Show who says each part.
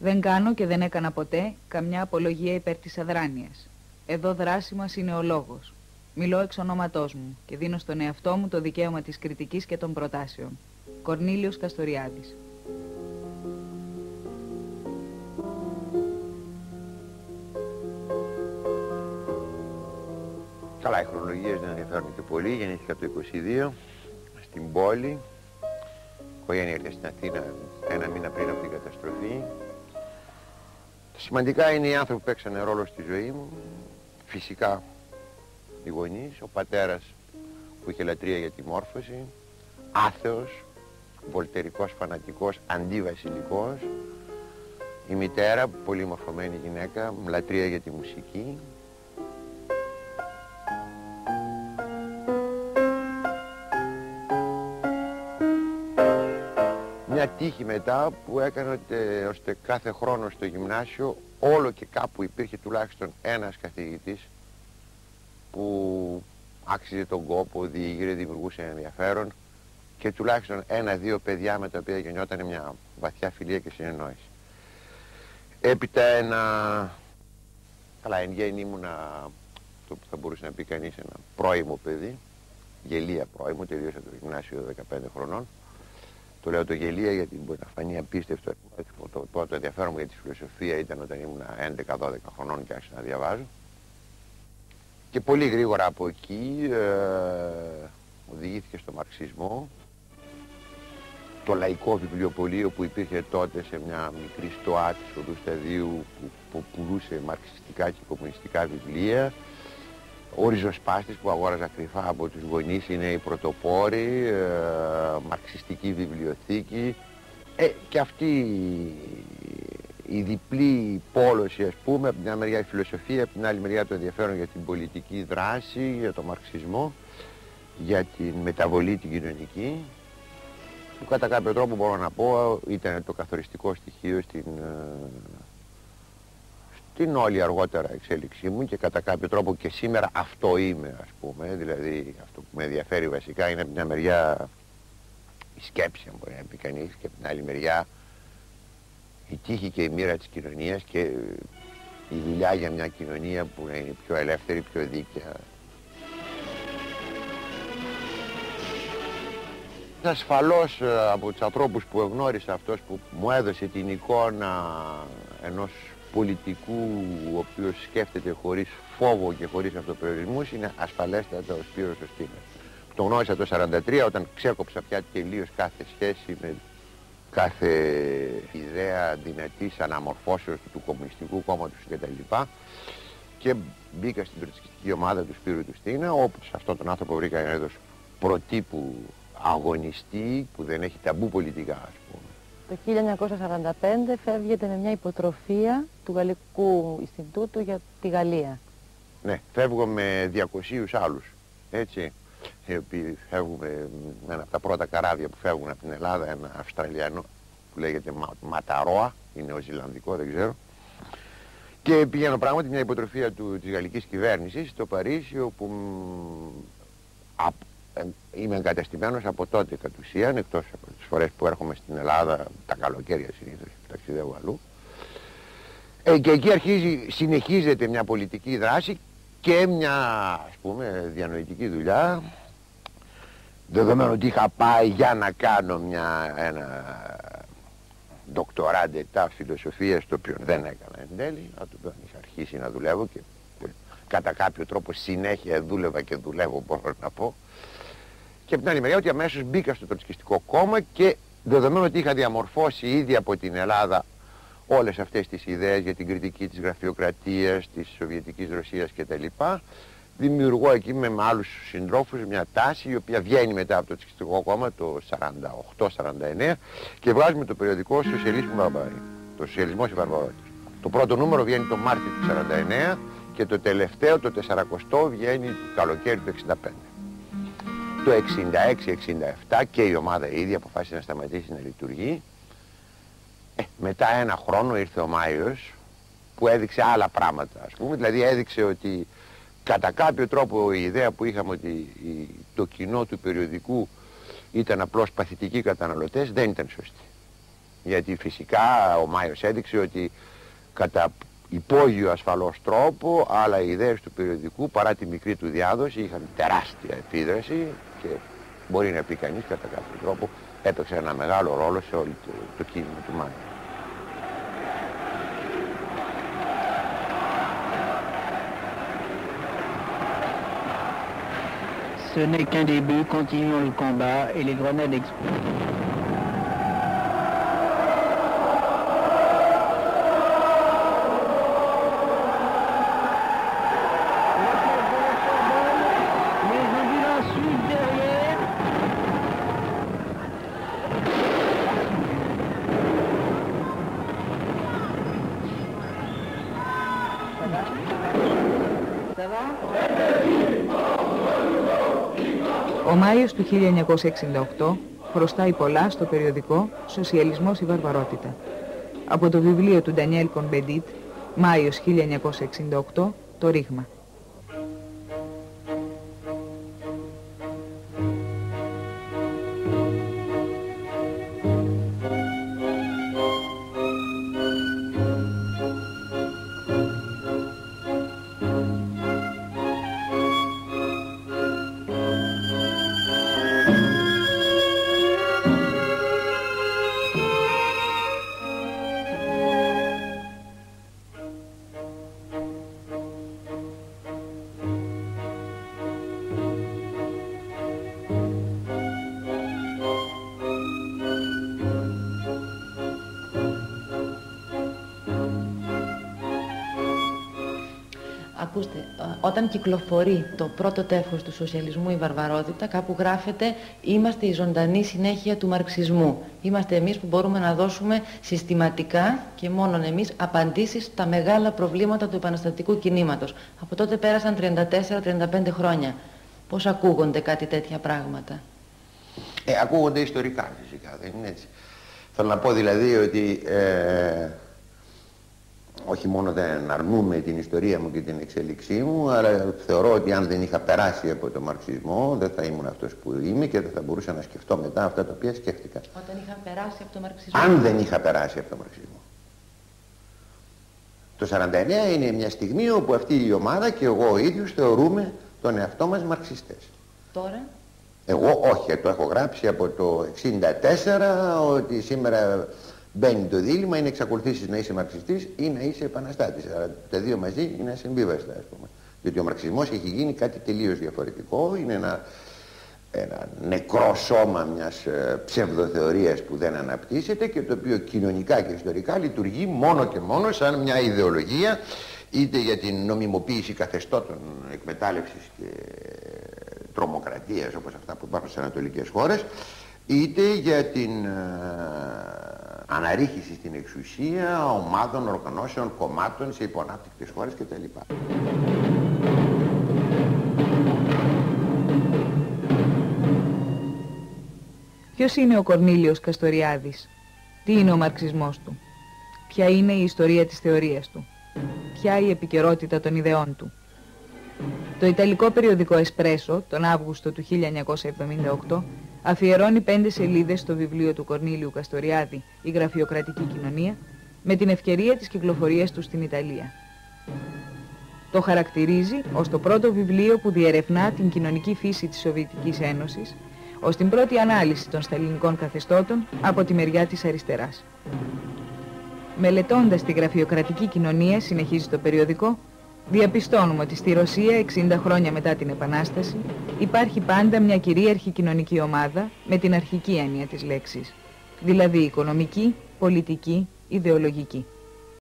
Speaker 1: Δεν κάνω και δεν έκανα ποτέ καμιά απολογία υπέρ της αδράνειας. Εδώ δράση μας είναι ο λόγος. Μιλώ εξ ονόματός μου και δίνω στον εαυτό μου το δικαίωμα της κριτικής και των προτάσεων. Κορνήλιος Καστοριάδης.
Speaker 2: Καλά, οι χρονολογίες δεν ενδιαφέρουν και πολύ. Γεννήθηκα το 22 στην πόλη. Η οικογένεια ήρθε στην Αθήνα ένα μήνα πριν από την καταστροφή. Σημαντικά είναι οι άνθρωποι που παίξανε ρόλο στη ζωή μου. Φυσικά οι γονείς, ο πατέρας που είχε λατρεία για τη μόρφωση, άθεος, βολτερικός, φανατικός, αντιβασιλικός. Η μητέρα, πολύ μορφωμένη γυναίκα, λατρεία για τη μουσική. Μια τύχη μετά που έκανε ώστε κάθε χρόνο στο γυμνάσιο όλο και κάπου υπήρχε τουλάχιστον ένας καθηγητής που άξιζε τον κόπο, διήγηρε, δημιουργούσε ενδιαφέρον και τουλάχιστον ένα-δύο παιδιά με τα οποία γεννιόταν μια βαθιά φιλία και συνεννόηση. Έπειτα καλά, εν γέννη ήμουνα αυτό που θα μπορούσε να πει κανείς ένα πρώιμο παιδί, γελία πρώιμο, τελείωσα το γυμνάσιο 15 χρονών. Το λέω το γελία γιατί μπορεί να φανεί απίστευτο. Το πρώτο ενδιαφέρον μου για τη φιλοσοφία ήταν όταν ήμουν 11-12 χρονών και άρχισα να διαβάζω. Και πολύ γρήγορα από εκεί οδηγήθηκε στο μαρξισμό. Το λαϊκό βιβλιοπωλείο που υπήρχε τότε σε μια μικρή στοά της Οδού Σταδίου που πουλούσε μαρξιστικά και κομμουνιστικά βιβλία. Ο ριζοσπάστης που αγόραζα κρυφά από τους γονείς είναι οι πρωτοπόροι, μαρξιστική βιβλιοθήκη και αυτή η διπλή πόλωση, ας πούμε, από την μια μεριά η φιλοσοφία, από την άλλη μεριά το ενδιαφέρον για την πολιτική δράση, για το μαρξισμό, για την μεταβολή την κοινωνική, που κατά κάποιο τρόπο μπορώ να πω ήταν το καθοριστικό στοιχείο στην όλη αργότερα εξέλιξή μου και κατά κάποιο τρόπο και σήμερα αυτό είμαι, ας πούμε. Δηλαδή αυτό που με ενδιαφέρει βασικά είναι από μια μεριά η σκέψη, αν μπορεί να πει κανείς, και από την άλλη μεριά η τύχη και η μοίρα της κοινωνίας και η δουλειά για μια κοινωνία που να είναι πιο ελεύθερη, πιο δίκαια. Ασφαλώς από τους ανθρώπους που εγνώρισα, αυτός που μου έδωσε την εικόνα ενός πολιτικού ο οποίος σκέφτεται χωρίς φόβο και χωρίς αυτοπεριορισμούς είναι ασφαλέστατα ο Σπύρος ο Στίνας. Τον γνώρισα το 1943 όταν ξέκοψα πια τελείως κάθε σχέση με κάθε ιδέα δυνατής αναμορφώσεως του Κομμουνιστικού Κόμματος κτλ. Και μπήκα στην τροτσικιστική ομάδα του Σπύρου του Στίνα, όπου σε αυτόν τον άνθρωπο βρήκα ένα είδος προτύπου αγωνιστή που δεν έχει ταμπού πολιτικά, ας πούμε.
Speaker 3: Το 1945 φεύγετε με μια υποτροφία του Γαλλικού Ινστιτούτου για τη Γαλλία.
Speaker 2: Ναι, φεύγω με 200 άλλους, έτσι, οι οποίοι φεύγουμε με ένα από τα πρώτα καράβια που φεύγουν από την Ελλάδα, ένα Αυστραλιανό που λέγεται Ματαρόα, είναι νεοζηλανδικό, δεν ξέρω. Και πηγαίνω πράγματι μια υποτροφία της γαλλικής κυβέρνησης στο Παρίσι, όπου είμαι εγκαταστημένος από τότε κατ' ουσίαν, εκτός από τις φορές που έρχομαι στην Ελλάδα, τα καλοκαίρια συνήθως, ταξιδεύω αλλού. Και εκεί συνεχίζεται μια πολιτική δράση και μια, ας πούμε, διανοητική δουλειά, δεδομένου ότι είχα πάει για να κάνω ένα ντοκτορά ντετά φιλοσοφίας, το οποίο δεν έκανα εν τέλει, από το οποίο είχα αρχίσει να δουλεύω και κατά κάποιο τρόπο συνέχεια δούλευα και δουλεύω, μπορώ να πω. Και από την άλλη μεριά ότι αμέσως μπήκα στο τροτσικιστικό κόμμα και δεδομένου ότι είχα διαμορφώσει ήδη από την Ελλάδα όλες αυτές τις ιδέες για την κριτική της γραφειοκρατίας, της Σοβιετικής Ρωσίας κτλ. Δημιουργώ εκεί με άλλους συντρόφους μια τάση η οποία βγαίνει μετά από το τροτσικιστικό κόμμα το 48-49 και βγάζουμε το περιοδικό Σοσιαλισμός Βαρβαρή, το Σοσιαλισμός η Βαρβαρότητα. Το πρώτο νούμερο βγαίνει το Μάρτιο του 49 και το τελευταίο, το 40, βγαίνει το καλοκαίρι του 65. Το 66-67 και η ομάδα ίδια αποφάσισε να σταματήσει να λειτουργεί. Μετά ένα χρόνο ήρθε ο Μάιος που έδειξε άλλα πράγματα, ας πούμε. Δηλαδή έδειξε ότι κατά κάποιο τρόπο η ιδέα που είχαμε ότι το κοινό του περιοδικού ήταν απλώς παθητικοί καταναλωτές δεν ήταν σωστή. Γιατί φυσικά ο Μάιος έδειξε ότι κατά υπόγειο ασφαλώς τρόπο, αλλά οι ιδέες του περιοδικού παρά τη μικρή του διάδοση είχαν τεράστια επίδραση και μπορεί να πει κανείς κατά κάποιο τρόπο έπαιξε ένα μεγάλο ρόλο σε όλο το κίνημα του Μάιου.
Speaker 4: Ce n'est qu'un début, continuons le combat et les grenades explosent.
Speaker 1: Ο Μάιος του 1968 χρωστάει πολλά στο περιοδικό «Σοσιαλισμός ή Βαρβαρότητα». Από το βιβλίο του Ντανιέλ Κον-Μπεντίτ, Μάιος 1968, το ρήγμα.
Speaker 3: Ακούστε, όταν κυκλοφορεί το πρώτο τεύχος του Σοσιαλισμού η Βαρβαρότητα, κάπου γράφεται «Είμαστε η ζωντανή συνέχεια του μαρξισμού». Είμαστε εμείς που μπορούμε να δώσουμε συστηματικά και μόνον εμείς απαντήσεις στα μεγάλα προβλήματα του επαναστατικού κινήματος. Από τότε πέρασαν 34-35 χρόνια. Πώς ακούγονται κάτι τέτοια πράγματα?
Speaker 2: Ακούγονται ιστορικά φυσικά, δεν είναι έτσι. Θέλω να πω δηλαδή ότι όχι μόνο δεν αρνούμε την ιστορία μου και την εξέλιξή μου, αλλά θεωρώ ότι αν δεν είχα περάσει από το μαρξισμό δεν θα ήμουν αυτός που είμαι και δεν θα μπορούσα να σκεφτώ μετά αυτά τα οποία σκέφτηκα.
Speaker 3: Όταν είχα περάσει από το μαρξισμό.
Speaker 2: Αν δεν είχα περάσει από το μαρξισμό. Το 49 είναι μια στιγμή όπου αυτή η ομάδα και εγώ ο ίδιος θεωρούμε τον εαυτό μας μαρξιστές.
Speaker 3: Τώρα? Εγώ
Speaker 2: όχι, το έχω γράψει από το 64 ότι σήμερα μπαίνει το δίλημμα, είναι εξακολουθήσεις να είσαι μαρξιστής ή να είσαι επαναστάτης. Αλλά τα δύο μαζί είναι ασυμβίβαστα, ας πούμε. Διότι ο μαρξισμός έχει γίνει κάτι τελείως διαφορετικό, είναι ένα νεκρό σώμα μιας ψευδοθεωρίας που δεν αναπτύσσεται και το οποίο κοινωνικά και ιστορικά λειτουργεί μόνο και μόνο σαν μια ιδεολογία, είτε για την νομιμοποίηση καθεστώτων εκμετάλλευσης και τρομοκρατίας όπως αυτά που υπάρχουν στις ανατολικές χώρες, είτε για την αναρρίχηση στην εξουσία ομάδων, οργανώσεων, κομμάτων σε υποανάπτυκτες χώρες κτλ.
Speaker 1: Ποιος είναι ο Κορνήλιος Καστοριάδης? Τι είναι ο μαρξισμός του? Ποια είναι η ιστορία της θεωρίας του? Ποια η επικαιρότητα των ιδεών του? Το ιταλικό περιοδικό Εσπρέσο, τον Αύγουστο του 1978, αφιερώνει 5 σελίδες στο βιβλίο του Κορνήλιου Καστοριάδη «Η γραφειοκρατική κοινωνία» με την ευκαιρία της κυκλοφορίας του στην Ιταλία. Το χαρακτηρίζει ως το πρώτο βιβλίο που διερευνά την κοινωνική φύση της Σοβιετικής Ένωσης, ως την πρώτη ανάλυση των σταλινικών καθεστώτων από τη μεριά της αριστεράς. Μελετώντας τη γραφειοκρατική κοινωνία, συνεχίζει το περιοδικό, διαπιστώνουμε ότι στη Ρωσία 60 χρόνια μετά την Επανάσταση υπάρχει πάντα μια κυρίαρχη κοινωνική ομάδα με την αρχική έννοια της λέξης, δηλαδή οικονομική, πολιτική, ιδεολογική.